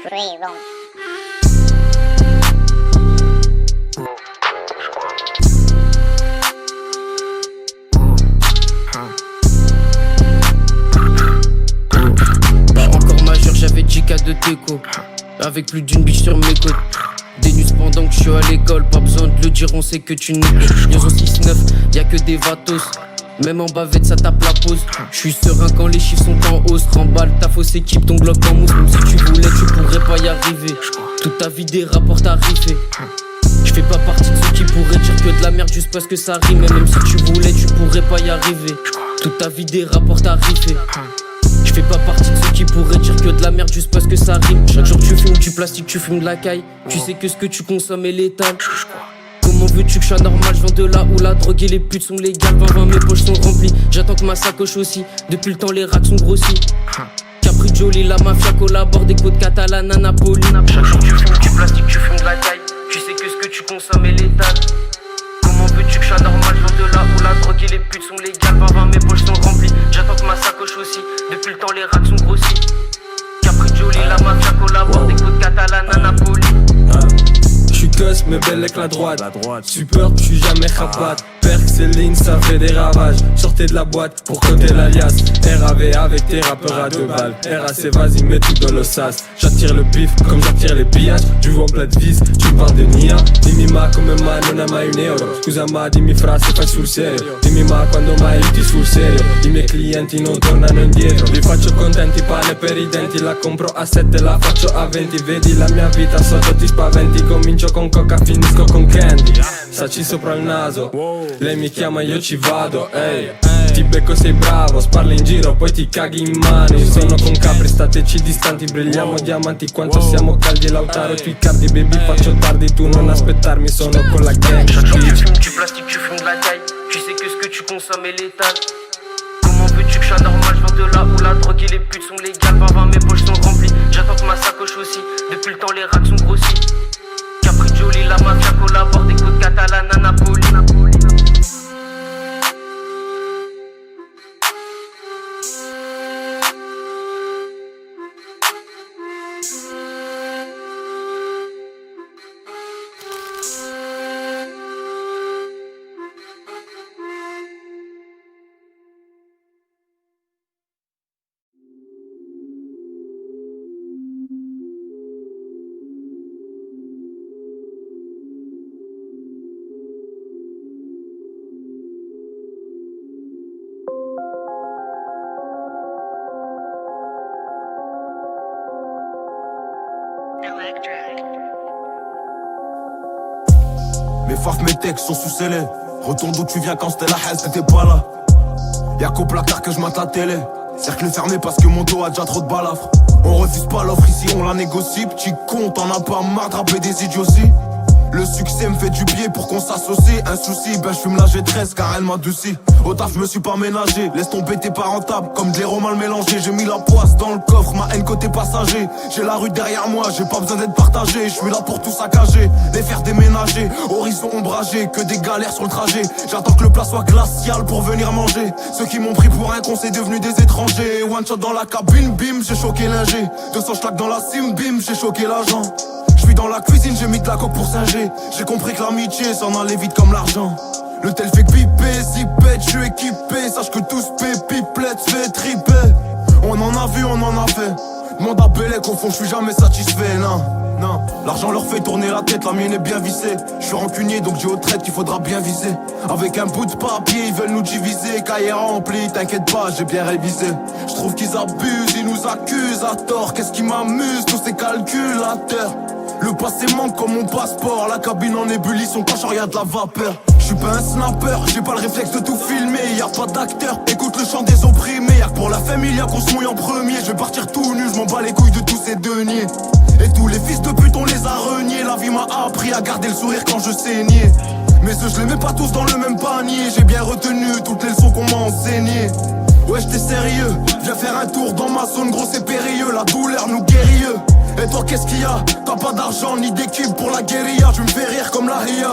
Free roam. Encore majeur, j'avais 10K de déco. Avec plus d'une biche sur mes côtes. Des news pendant que je suis à l'école. Pas besoin de le dire, on sait que tu n'es Niazo 6-9, y'a que des vatos. Même en bavette ça tape la pause. J'suis serein quand les chiffres sont en hausse. Remballe ta fausse équipe, ton bloc en mousse. Même si tu voulais tu pourrais pas y arriver. Toute ta vie des rapports t'as riffé. J'fais pas partie de ceux qui pourraient dire que de la merde juste parce que ça rime. Et même si tu voulais tu pourrais pas y arriver. Toute ta vie des rapports t'as riffé. J'fais pas partie de ceux qui pourraient dire que de la merde juste parce que ça rime. Chaque jour tu fumes du plastique, tu fumes de la caille. Tu sais que ce que tu consommes est létal. Comment veux-tu que je sois normal? Je viens de là où la drogue et les putes sont légales. 20-20 mes poches sont remplies. J'attends que ma sacoche aussi. Depuis le temps les racks sont grossis. Capri Jolie, la mafia collabore. Des côtes catalanes à Napoli. Chaque jour tu fumes du plastique, tu fumes de la caille. Tu sais que ce que tu consommes est létal. Comment veux-tu que je sois normal? Je viens de là où la drogue et les putes sont légales. 20-20 mes poches sont remplies. J'attends que ma sacoche aussi. Depuis le temps les racks sont grossis. Capri Jolie, la mafia collabore. Des côtes catalanes à Napoli. J'suis cuss mais belle avec la droite. Super, j'suis jamais rapat. Perk, Céline, ça fait des ravages. Sortez de la boîte pour coter l'alias. RAV avec tes rappeurs à 2 balles. RAC, vas-y, mets tout dans le sas. J'attire le bif comme j'attire les pillages. Du vent plein de vis, tu me parles de Nia. Dimmi ma come mai non è mai un euro. Scusa ma dimmi frase, fai sul serio. Dimmi ma quando mai ti sul serio. I miei clienti non tornano indietro. Li faccio contenti, pane per i denti. La compro a 7, la faccio a 20. Vedi la mia vita sotto ti spaventi. Comincio con coca, finisco con candy. Saci sopra il naso. Lei mi chiama, io ci vado, ehi. Ti becco, sei bravo, sparli in giro, poi ti caghi in mano. Sono con Capri, stateci distanti, brilliamo diamanti. Quanto siamo caldi, Lautaro, tu i cardi, baby, faccio tardi. Tu non aspettarmi, sono con la gang. Chaque jour tu fumes du plastique, tu fumes de la caille. Tu sais que ce que tu consommes est létal. Comment veux-tu que je sois normal? Je viens de là où la drogue et les putes sont légales. 20-20 mes poches sont remplies. J'attends que ma sacoche aussi. Depuis le temps les racks sont grossis. Capri Jolie, la mafia collabore. Des côtes catalanes à Napoli. Mes faf, mes textes sont sous scellés. Retourne d'où tu viens quand c'était la haine, t'étais pas là. Y'a qu'au placard que je mate la télé. Cercle fermé parce que mon dos a déjà trop de balafres. On refuse pas l'offre ici, on la négocie. Petit con, t'en as pas marre de rapper des idioties. Le succès me fait du biais pour qu'on s'associe. Un souci, ben j'fume la G13 car elle m'adoucit. Au taf je me suis pas ménagé. Laisse tomber, t'es pas rentable. Comme de l'héros mal mélangé. J'ai mis la poisse dans le coffre, ma haine côté passager. J'ai la rue derrière moi, j'ai pas besoin d'être partagé. Je suis là pour tout saccager, les faire déménager. Horizon ombragé, que des galères sur le trajet. J'attends que le plat soit glacial pour venir manger. Ceux qui m'ont pris pour un con c'est devenu des étrangers. One shot dans la cabine, bim, j'ai choqué l'ingé. 200 schlacs dans la sim, bim, j'ai choqué l'agent. J'suis dans la cuisine, j'ai mis de la coque pour singer. J'ai compris que l'amitié s'en allait vite comme l'argent. Le tel fait que piper, zipette, j'suis équipé. Sache que tout se paie, pipelette, se fait triper. On en a vu, on en a fait. Demande à Bélec, au fond j'suis jamais satisfait, non. Non, l'argent leur fait tourner la tête, la mienne est bien vissée. J'suis rancunier donc j'ai aux traites qu'il faudra bien viser. Avec un bout de papier ils veulent nous diviser. Cahier rempli, t'inquiète pas j'ai bien révisé. J'trouve qu'ils abusent, ils nous accusent à tort. Qu'est-ce qui m'amuse, tous ces calculateurs. Le passé manque comme mon passeport. La cabine en ébullition quand je regarde la vapeur. J'suis pas un snapper, j'ai pas le réflexe de tout filmer. Y'a pas d'acteur, écoute le chant des opprimés. Y'a que pour la famille, y'a qu'on se mouille en premier. Je vais partir tout nu, j'm'en bats les couilles de tous ces deniers. Et tous les fils de pute on les a reniés. La vie m'a appris à garder le sourire quand je saignais. Mais eux je les mets pas tous dans le même panier. J'ai bien retenu toutes les leçons qu'on m'a enseignées. Ouais j'étais sérieux, viens faire un tour dans ma zone. Gros c'est périlleux, la douleur nous guérit. Et toi qu'est-ce qu'il y a? T'as pas d'argent ni d'équipe pour la guérilla. Tu me fais rire comme la Ria.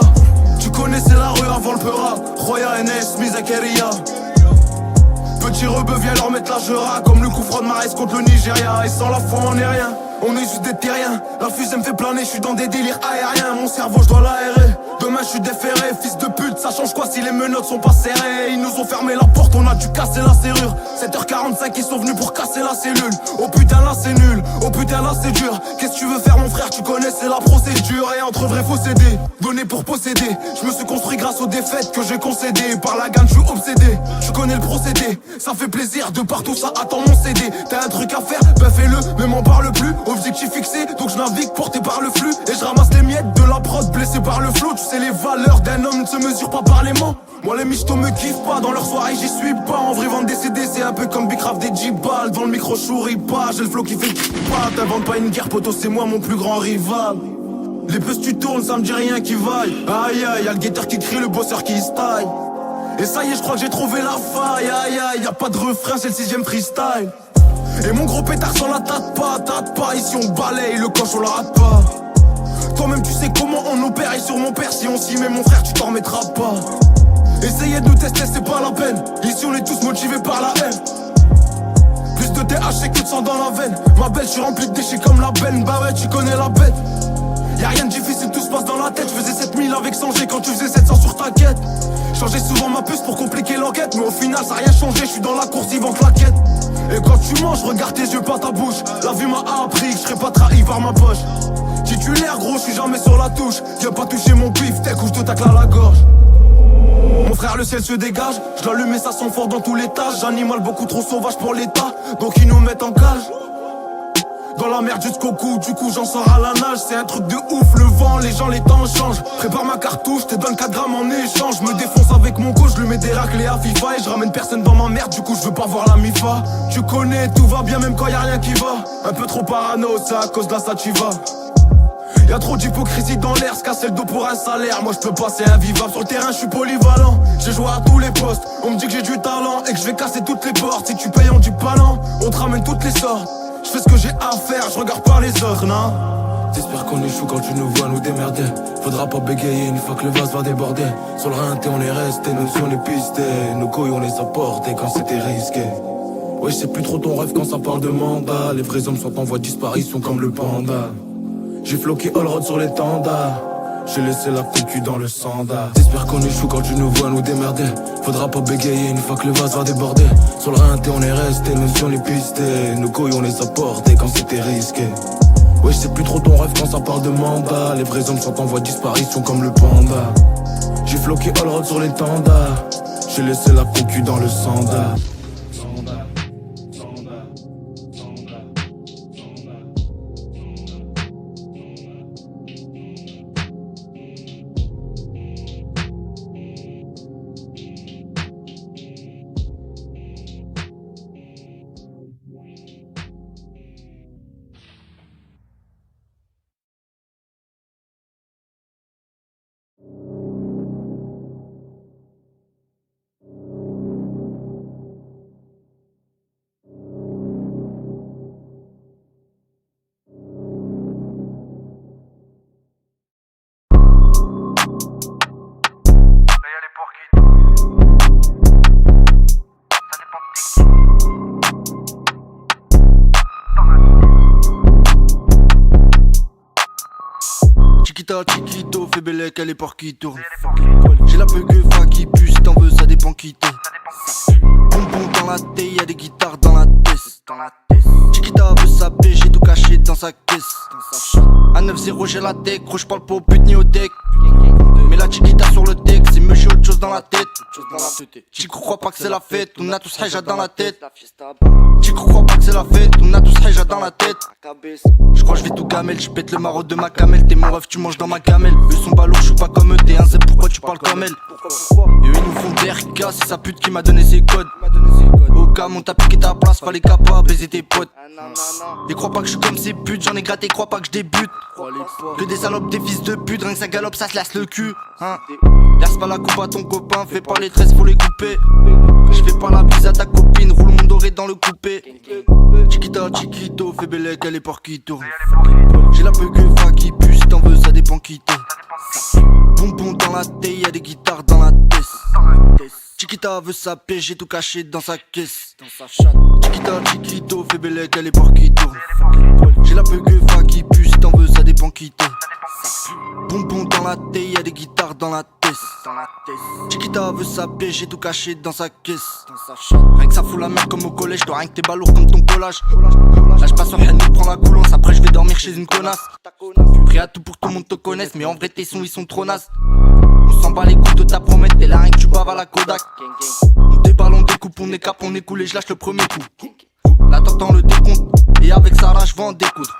Tu connaissais la rue avant le Peura. Roya NS, Misakeria. Petit rebeu viens leur mettre la jera. Comme le coup franc de Marès contre le Nigeria. Et sans la foi on est rien. On est juste des terriens. La fusée me fait planer, je suis dans des délires aériens. Mon cerveau, je dois l'aérer. Demain, je suis déféré, fils de pute. Ça change quoi si les menottes sont pas serrées? Ils nous ont fermé la porte, on a dû casser la serrure. 7h45, ils sont venus pour casser la cellule. Oh putain, là c'est nul. Oh putain, là c'est dur. Qu'est-ce que tu veux faire, mon frère? Tu connais, c'est la procédure. Et entre vrais, faut céder. Donner pour posséder. Je me suis construit grâce aux défaites que j'ai concédées. Par la gamme, je suis obsédé. Tu connais le procédé. Ça fait plaisir, de partout ça attend mon CD. T'as un truc à faire, ben fais-le, mais m'en parle plus. Objectif fixé, donc je navigue porté par le flux. Et je ramasse les miettes de la prod blessé par le flot. Tu sais, les valeurs d'un homme ne se mesurent pas par les mots. Moi les michtos me kiffent pas, dans leur soirée j'y suis pas. En vrai vendre des CD c'est un peu comme Big Rav des J-Balls. Dans le micro chouris pas, j'ai le flow qui fait pas. T'inventes pas une guerre poto, c'est moi mon plus grand rival. Les puces tu tournes, ça me dit rien qui vaille. Aïe aïe, y'a le guetteur qui crie, le bosseur qui se taille. Et ça y est, je crois que j'ai trouvé la faille. Aïe aïe, y'a pas de refrain, c'est le 6ème freestyle. Et mon gros pétard sans la tâte pas. Ici on balaye, le coche on la rate pas. Toi-même tu sais comment on opère. Et sur mon père, si on s'y met mon frère, tu t'en remettras pas. Essayez de nous tester, c'est pas la peine. Ici on est tous motivés par la haine. Plus de THC que de sang dans la veine. Ma belle, je suis rempli de déchets comme la benne. Bah ouais, tu connais la bête. Y'a rien de difficile, tout se passe dans la tête. Je faisais 7000 avec 100 G quand tu faisais 700 sur ta quête. Changeais souvent ma puce pour compliquer l'enquête. Mais au final ça a rien changé, je suis dans la course, ils vendent la quête. Et quand tu manges, regarde tes yeux, pas ta bouche. La vie m'a appris que je serais pas trahi par ma poche. Titulaire gros, je suis jamais sur la touche. Viens pas toucher mon pif, t'es couche, je te tacle à la gorge. Mon frère, le ciel se dégage. Je dois allumer, ça sent fort dans tous les tâches. Animal beaucoup trop sauvage pour l'état, donc ils nous mettent en cage. Dans la merde jusqu'au cou, du coup j'en sors à la nage. C'est un truc de ouf, le vent, les gens, les temps changent. Prépare ma cartouche, te donne 4 grammes en échange. Je me défonce avec mon coach, je lui mets des raclés à FIFA. Et je ramène personne dans ma merde, du coup je veux pas voir la MIFA. Tu connais, tout va bien même quand y'a rien qui va. Un peu trop parano, c'est à cause de la sativa. Y'a trop d'hypocrisie dans l'air, se casser le dos pour un salaire. Moi je peux passer invivable, sur le terrain je suis polyvalent. J'ai joué à tous les postes, on me dit que j'ai du talent. Et que je vais casser toutes les portes, si tu payes on dit pas non. On te ramène toutes les sortes. Je fais ce que j'ai à faire, je regarde pas les autres, non. T'espères qu'on échoue quand tu nous vois nous démerder. Faudra pas bégayer une fois que le vase va déborder. Sur le rinté on est resté, nos yeux on est pistés. Nos couilles on les a portés quand c'était risqué. Ouais, c'est plus trop ton rêve quand ça parle de mandat. Les vrais hommes sont en voie de disparition comme le panda. J'ai floqué all road sur l'étendard. J'ai laissé la PQ dans le sandal. T'espères qu'on échoue quand tu nous vois nous démerder. Faudra pas bégayer une fois que le vase va déborder. Sur le rinté on est resté, nos yeux on est pistés. Nos couilles on les a portés quand c'était risqué. Ouais, c'est plus trop ton rêve quand ça parle de mandat. Les vrais hommes sont en voie de disparition comme le panda. J'ai floqué all road sur l'étendard. J'ai laissé la PQ dans le sandal. Chiquita, chiquito, fais bellec, elle est porc qui tourne. J'ai la peuguefa qui pue, si t'en veux, ça dépend qui t'es. Bonbon dans la thé, y'a des guitares dans la tête. Chiquita veut sa paix, j'ai tout caché dans sa caisse. À 9-0, j'ai la tech, gros, j'parle pas au pute ni au deck. Mais la chiquita sur le deck, c'est mieux, j'ai autre chose dans la tête. Chico crois pas que c'est la fête, on a tous hija dans la tête. Chico crois pas que c'est la fête, on a tous hija dans la tête. J'crois je vais tout gamelle, j'pète le marot de ma camelle. T'es mon rêve, tu manges dans ma gamelle. Eux sont balourds, j'suis pas comme eux, t'es un zèbre, pourquoi tu parles comme elle? Et eux ils nous font DRK, c'est sa pute qui m'a donné ses codes. Au cas mon t'as piqué ta place, fallait qu'à pas baiser tes potes. Et crois pas que je suis comme ces putes, j'en ai gratté, crois pas que je débute. Que des salopes, des fils de pute, rien que ça galope, ça se lasse le cul, hein. Verse pas la coupe à ton copain, fais pas les tresses, faut les couper. J'fais pas la bise à ta copine, roule mon doré dans le coupé. Chiquita, chiquito, fais bellec, elle est porc qui tourne. J'ai la peuguefa qui pue, si t'en veux, ça dépend qui t'es. Bonbon dans la thé, y'a des guitares dans la tête. Chiquita veut sa paix, j'ai tout caché dans sa caisse. Chiquita, chiquito, fais bellec, elle est porc qui tourne. J'ai la peuguefa qui pue, si t'en veux ça dépend qui t'es. Bonbon dans la thé, y'a des guitares dans la tête. Chiquita veut sa paix, j'ai tout caché dans sa caisse. Rien que ça fout la merde comme au collège, dois rien que t'es balourd comme ton collage. Là j'passe sur Henny, prends la coulance, après je vais dormir chez une connasse. Prêt à tout pour que tout le monde te connaisse, mais en vrai tes sons ils sont trop nazes. On s'en bat les coups de ta promesse, t'es là rien que tu baves à la Kodak. On déballe, on découpe, on écape, on écoule et je lâche le premier coup. Là t'entends le décompte, et avec Sarah je vais en découdre.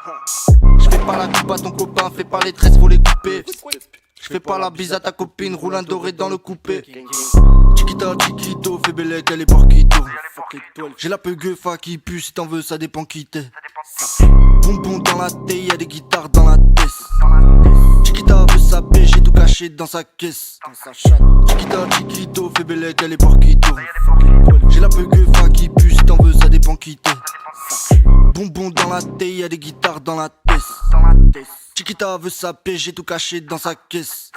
Je fais pas la coupe à ton copain, fais pas les tresses, faut les couper. Je fais pas la bise à ta copine, roule un doré dans le coupé. Chiquita, chiquito, fais bellec, elle est porquito. J'ai la peuguefa qui pue, si t'en veux ça dépend qui t'es. Bonbon dans la thé, y'a des guitares dans la tête. Chiquita veut sa paix, j'ai tout caché dans sa caisse. Chiquita, chiquito, fais bellec, elle est porquito. J'ai la peuguefa qui pue, si t'en veux ça dépend qui t'es. Bonbon dans la thé, y'a des guitares dans la tête. Chiquita veut sa paix, j'ai tout caché dans sa caisse.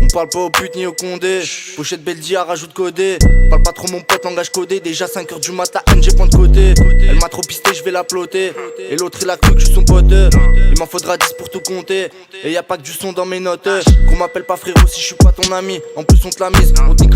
On parle pas aux putes ni aux condés. Pochette Beldia, rajoute codé. Parle pas trop mon pote, langage codé. Déjà 5h du matin, j'ai point de côté. Elle m'a trop pisté, je vais la ploter. Et l'autre il a cru que je suis son pote. Il m'en faudra 10 pour tout compter. Et y a pas que du son dans mes notes. Qu'on m'appelle pas frérot si je suis pas ton ami. En plus on te la mise.